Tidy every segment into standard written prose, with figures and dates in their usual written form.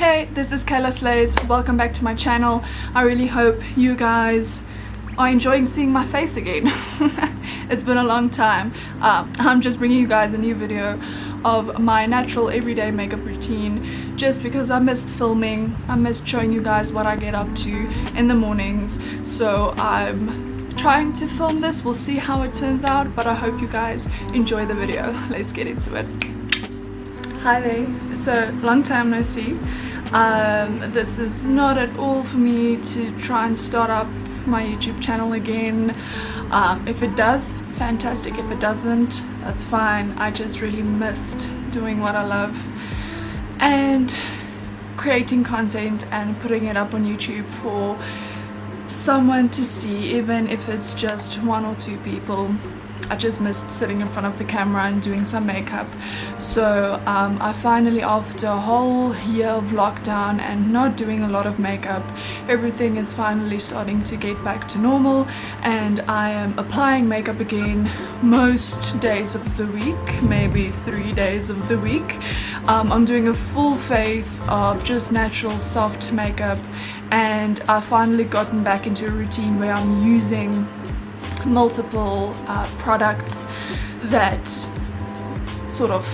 Hey, this is Kayla Slays. Welcome back to my channel. I really hope you guys are enjoying seeing my face again. It's been a long time. I'm just bringing you guys a new video of my natural everyday makeup routine just because I missed filming. I missed showing you guys what I get up to in the mornings. So I'm trying to film this. We'll see how it turns out, but I hope you guys enjoy the video. Let's get into it. Hi there. So long time no see. This is not at all for me to try and start up my YouTube channel again. If it does, fantastic. If it doesn't, that's fine. I just really missed doing what I love and creating content and putting it up on YouTube for someone to see, even if it's just one or two people. I just missed sitting in front of the camera and doing some makeup. So I finally, after a whole year of lockdown and not doing a lot of makeup, everything is finally starting to get back to normal, and I am applying makeup again most days of the week, maybe 3 days of the week. I'm doing a full face of just natural soft makeup, and I've finally gotten back into a routine where I'm using multiple products that sort of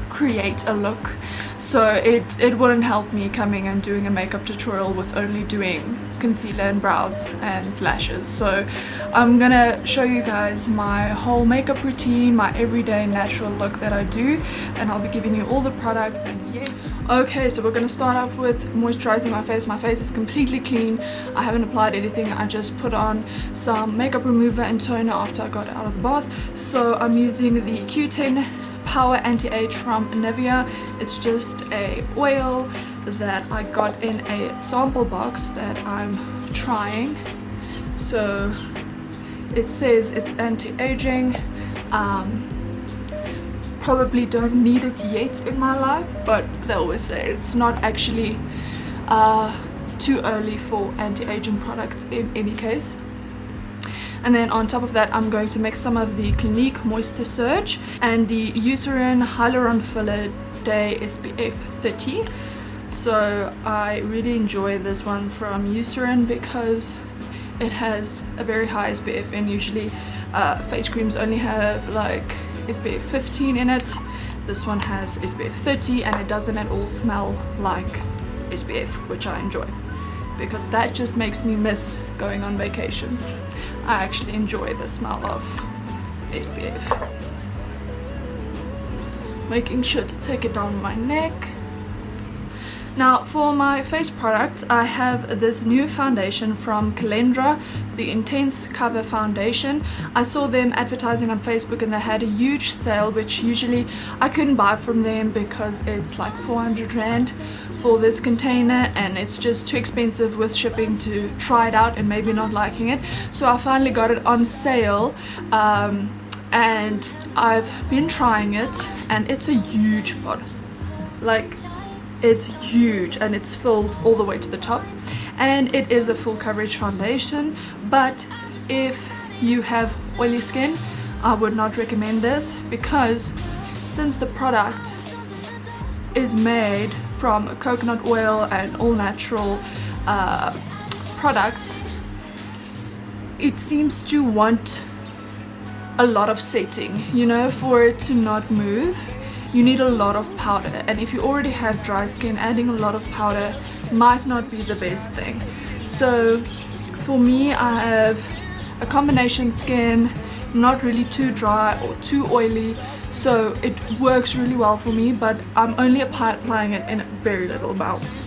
create a look. So it wouldn't help me coming and doing a makeup tutorial with only doing concealer and brows and lashes. So I'm gonna show you guys my whole makeup routine, my everyday natural look that I do, and I'll be giving you all the products. And yes, okay, so we're gonna start off with moisturizing my face. My face is completely clean. I haven't applied anything. I just put on some makeup remover and toner after I got out of the bath. So I'm using the Q10 Power Anti-Age from Nivea. It's just a oil that I got in a sample box that I'm trying. So it says it's anti-aging. Probably don't need it yet in my life, but they always say it's not actually too early for anti-aging products in any case. And then on top of that, I'm going to mix some of the Clinique Moisture Surge and the Eucerin Hyaluron Filler Day SPF 30. So I really enjoy this one from Eucerin because it has a very high SPF, and usually face creams only have like SPF 15 in it. This one has SPF 30, and it doesn't at all smell like SPF, which I enjoy because that just makes me miss going on vacation. I actually enjoy the smell of SPF. Making sure to take it down my neck. Now for my face product, I have this new foundation from Calendra, the Intense Cover Foundation. I saw them advertising on Facebook and they had a huge sale, which usually I couldn't buy from them because it's like 400 Rand for this container, and it's just too expensive with shipping to try it out and maybe not liking it. So I finally got it on sale, and I've been trying it, and it's a huge pot. Like, it's huge, and it's filled all the way to the top, and it is a full coverage foundation. But if you have oily skin, I would not recommend this, because since the product is made from coconut oil and all natural products, it seems to want a lot of setting, you know, for it to not move. You need a lot of powder, and if you already have dry skin, adding a lot of powder might not be the best thing. So for me, I have a combination skin, not really too dry or too oily, so it works really well for me, but I'm only applying it in very little amounts.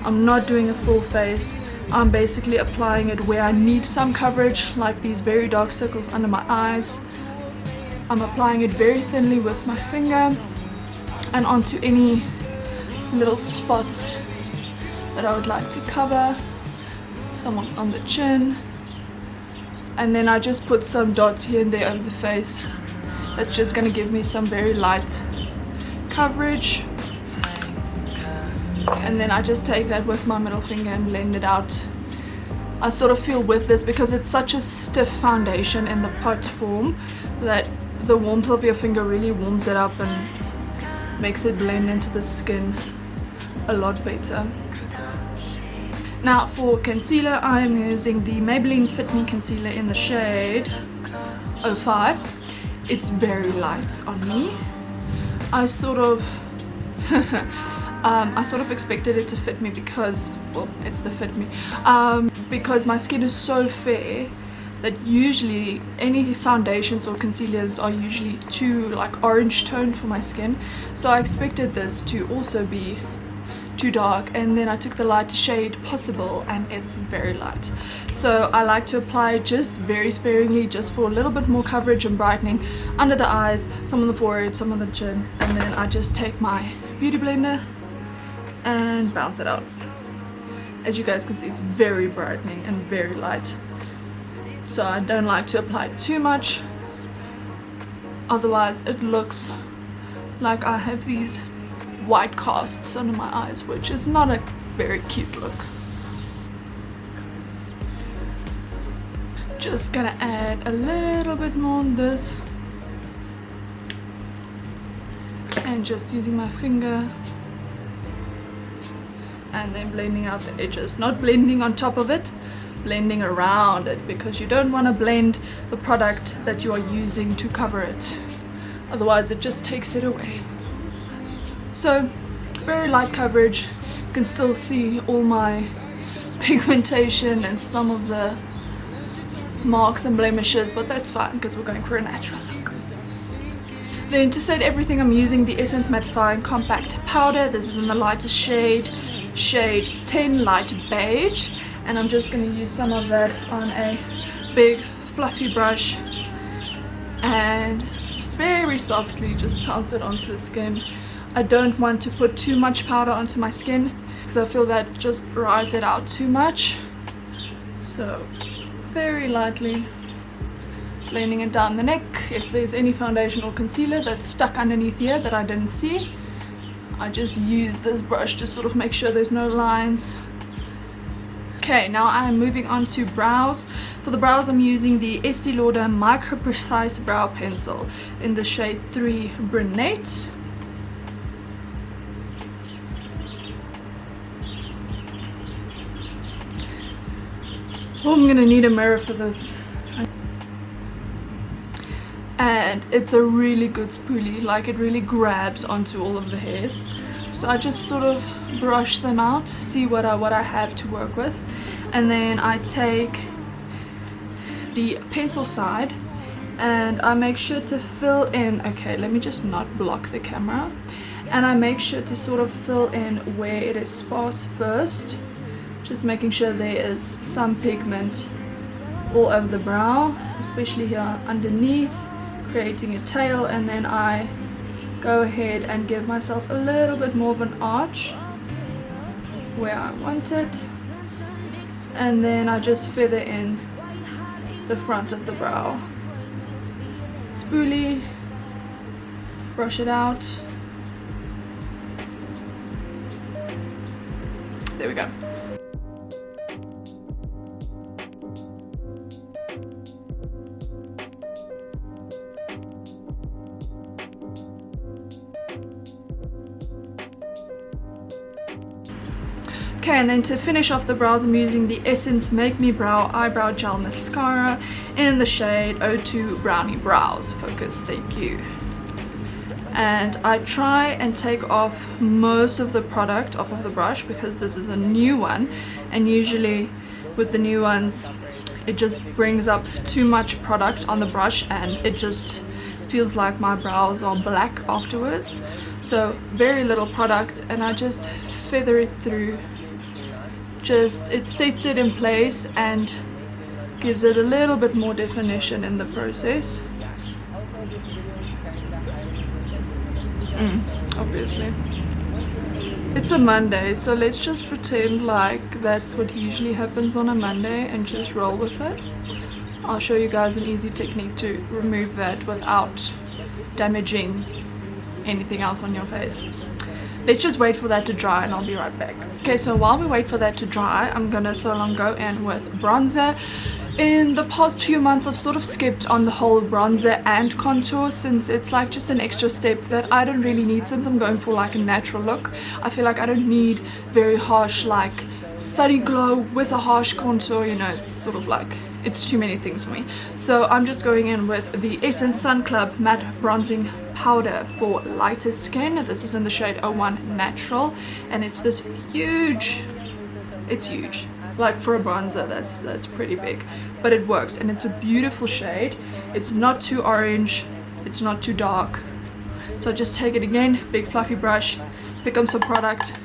I'm not doing a full face. I'm basically applying it where I need some coverage, like these very dark circles under my eyes. I'm applying it very thinly with my finger and onto any little spots that I would like to cover, some on the chin, and then I just put some dots here and there over the face. That's just going to give me some very light coverage, and then I just take that with my middle finger and blend it out. I sort of feel with this, because it's such a stiff foundation in the pot form, that the warmth of your finger really warms it up and makes it blend into the skin a lot better. Now for concealer, I am using the Maybelline Fit Me concealer in the shade 05. It's very light on me. I sort of expected it to fit me because, well, it's the Fit Me, because my skin is so fair that usually any foundations or concealers are usually too like orange toned for my skin. So I expected this to also be too dark, and then I took the lightest shade possible and it's very light. So I like to apply just very sparingly, just for a little bit more coverage and brightening under the eyes, some on the forehead, some on the chin, and then I just take my beauty blender and bounce it out. As you guys can see, it's very brightening and very light, so I don't like to apply too much, otherwise it looks like I have these white casts under my eyes, which is not a very cute look. Just gonna add a little bit more on this, and just using my finger and then blending out the edges, not blending on top of it, blending around it, because you don't want to blend the product that you are using to cover it, otherwise it just takes it away. So very light coverage. You can still see all my pigmentation and some of the marks and blemishes, but that's fine because we're going for a natural look. Then to set everything, I'm using the Essence Mattifying Compact Powder. This is in the lightest shade 10 Light Beige, and I'm just going to use some of that on a big fluffy brush and very softly just pounce it onto the skin. I don't want to put too much powder onto my skin because I feel that just dries it out too much. So very lightly blending it down the neck. If there's any foundation or concealer that's stuck underneath here that I didn't see, I just use this brush to sort of make sure there's no lines. Okay, now I'm moving on to brows. For the brows, I'm using the Estee Lauder Micro Precise Brow Pencil in the shade 3 Brunette. Oh, I'm gonna need a mirror for this. And it's a really good spoolie, like it really grabs onto all of the hairs. So I just sort of brush them out, see what I have to work with, and then I take the pencil side and I make sure to fill in. Okay, let me just not block the camera. And I make sure to sort of fill in where it is sparse first, just making sure there is some pigment all over the brow, especially here underneath, creating a tail, and then I go ahead and give myself a little bit more of an arch where I want it, and then I just feather in the front of the brow. Spoolie, brush it out. There we go. Okay, and then to finish off the brows, I'm using the Essence Make Me Brow Eyebrow Gel Mascara in the shade 02 Brownie Brows Focus. Thank you. And I try and take off most of the product off of the brush because this is a new one, and usually with the new ones it just brings up too much product on the brush and it just feels like my brows are black afterwards. So very little product, and I just feather it through. Just it sets it in place and gives it a little bit more definition in the process. Obviously it's a Monday, so let's just pretend like that's what usually happens on a Monday and just roll with it. I'll show you guys an easy technique to remove that without damaging anything else on your face. Let's just wait for that to dry and I'll be right back. Okay, so while we wait for that to dry, I'm gonna go in with bronzer. In the past few months, I've sort of skipped on the whole bronzer and contour, since it's like just an extra step that I don't really need, since I'm going for like a natural look. I feel like I don't need very harsh like sunny glow with a harsh contour, you know. It's sort of like, it's too many things for me. So I'm just going in with the Essence Sun Club Matte Bronzing Powder for lighter skin. This is in the shade 01 Natural, and it's this huge, it's huge. Like for a bronzer, that's pretty big, but it works, and it's a beautiful shade. It's not too orange, it's not too dark. So just take it again, big fluffy brush, pick up some product,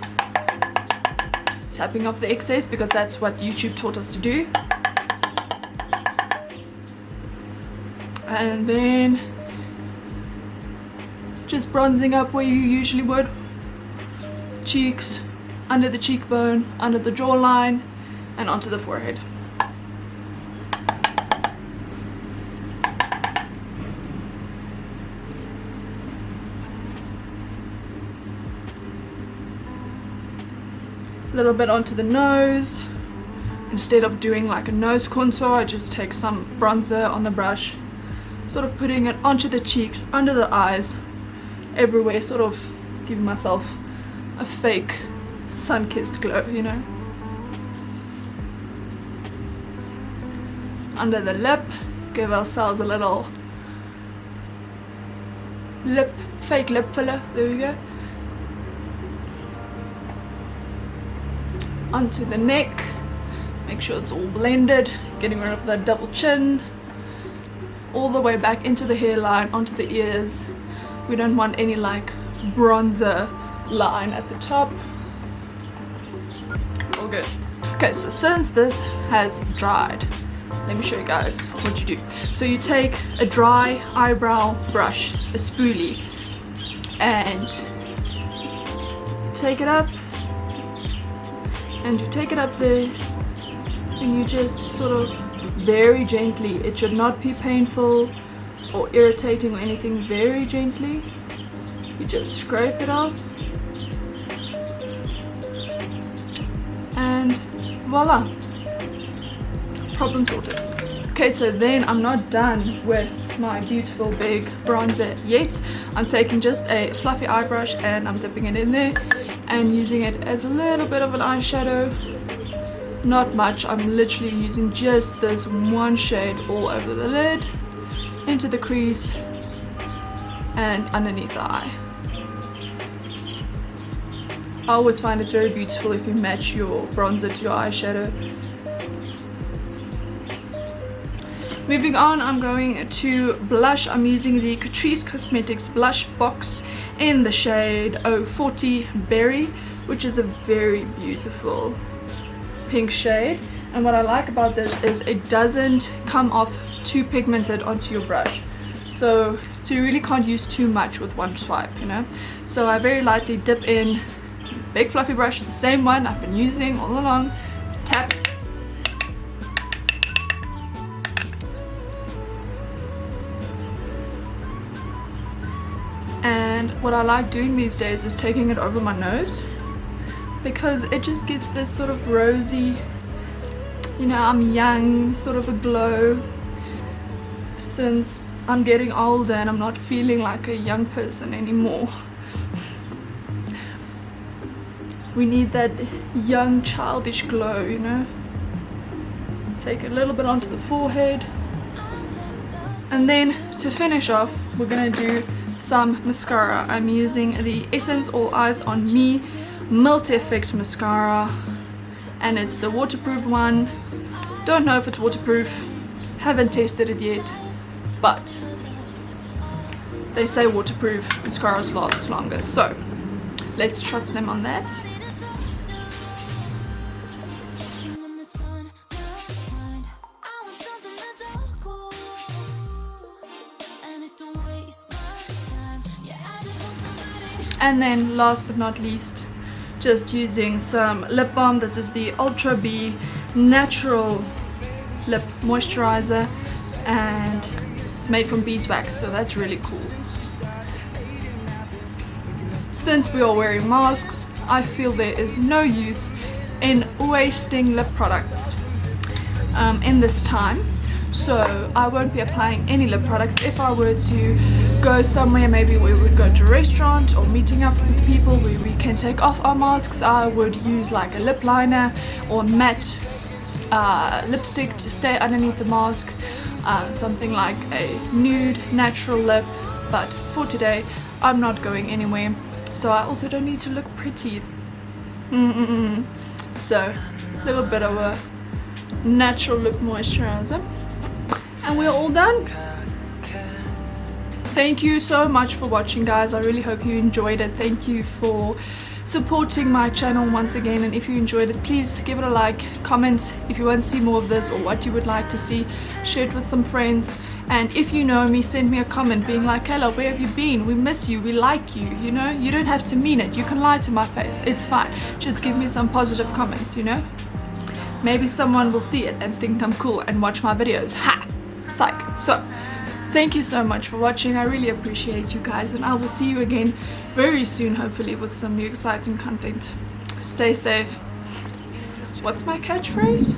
tapping off the excess because that's what YouTube taught us to do. And then just bronzing up where you usually would. Cheeks, under the cheekbone, under the jawline, and onto the forehead. A little bit onto the nose. Instead of doing like a nose contour, I just take some bronzer on the brush, sort of putting it onto the cheeks, under the eyes, everywhere, sort of giving myself a fake sun-kissed glow, you know. Under the lip, give ourselves a little fake lip filler. There we go. Onto the neck, make sure it's all blended, getting rid of that double chin, all the way back into the hairline, onto the ears. We don't want any like bronzer line at the top. All good. Okay, so since this has dried, let me show you guys what you do. So you take a dry eyebrow brush, a spoolie, and take it up, and you take it up there, and you just sort of very gently, it should not be painful or irritating or anything, very gently, you just scrape it off, and voila, problem sorted. Okay, so then I'm not done with my beautiful big bronzer yet. I'm taking just a fluffy eye brush and I'm dipping it in there and using it as a little bit of an eyeshadow. Not much, I'm literally using just this one shade all over the lid, into the crease and underneath the eye. I always find it's very beautiful if you match your bronzer to your eyeshadow. Moving on, I'm going to blush. I'm using the Catrice Cosmetics blush box in the shade 040 Berry, which is a very beautiful pink shade. And what I like about this is it doesn't come off too pigmented onto your brush. So you really can't use too much with one swipe, you know. So I very lightly dip in, big fluffy brush, the same one I've been using all along, tap. And what I like doing these days is taking it over my nose, because it just gives this sort of rosy, you know, I'm young, sort of a glow. Since I'm getting older and I'm not feeling like a young person anymore, we need that young childish glow, you know. Take a little bit onto the forehead, and then to finish off we're gonna do some mascara. I'm using the Essence All Eyes on Me Multi-Effect Mascara, and it's the waterproof one. Don't know if it's waterproof, haven't tested it yet, but they say waterproof mascaras last longer, so let's trust them on that. And then last but not least, just using some lip balm. This is the Ultra B Natural Lip Moisturizer, and it's made from beeswax, so that's really cool. Since we are wearing masks, I feel there is no use in wasting lip products. in this time. So I won't be applying any lip products. If I were to go somewhere, maybe we would go to a restaurant or meeting up with people where we can take off our masks, I would use like a lip liner or matte lipstick to stay underneath the mask, something like a nude natural lip. But for today I'm not going anywhere, so I also don't need to look pretty. So a little bit of a natural lip moisturizer and we're all done. Thank you so much for watching, guys. I really hope you enjoyed it. Thank you for supporting my channel once again, and if you enjoyed it, please give it a like, comment if you want to see more of this or what you would like to see, share it with some friends. And if you know me, send me a comment being like, Kayla, where have you been? We miss you, we like you, you know. You don't have to mean it, you can lie to my face, it's fine. Just give me some positive comments, you know. Maybe someone will see it and think I'm cool and watch my videos. Ha! Psych. So thank you so much for watching. I really appreciate you guys, and I will see you again very soon, hopefully with some new exciting content. Stay safe. What's my catchphrase?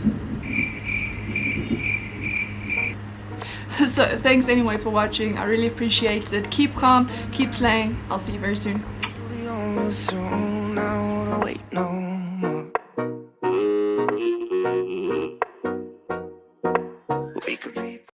So thanks anyway for watching. I really appreciate it. Keep calm, keep slaying. I'll see you very soon.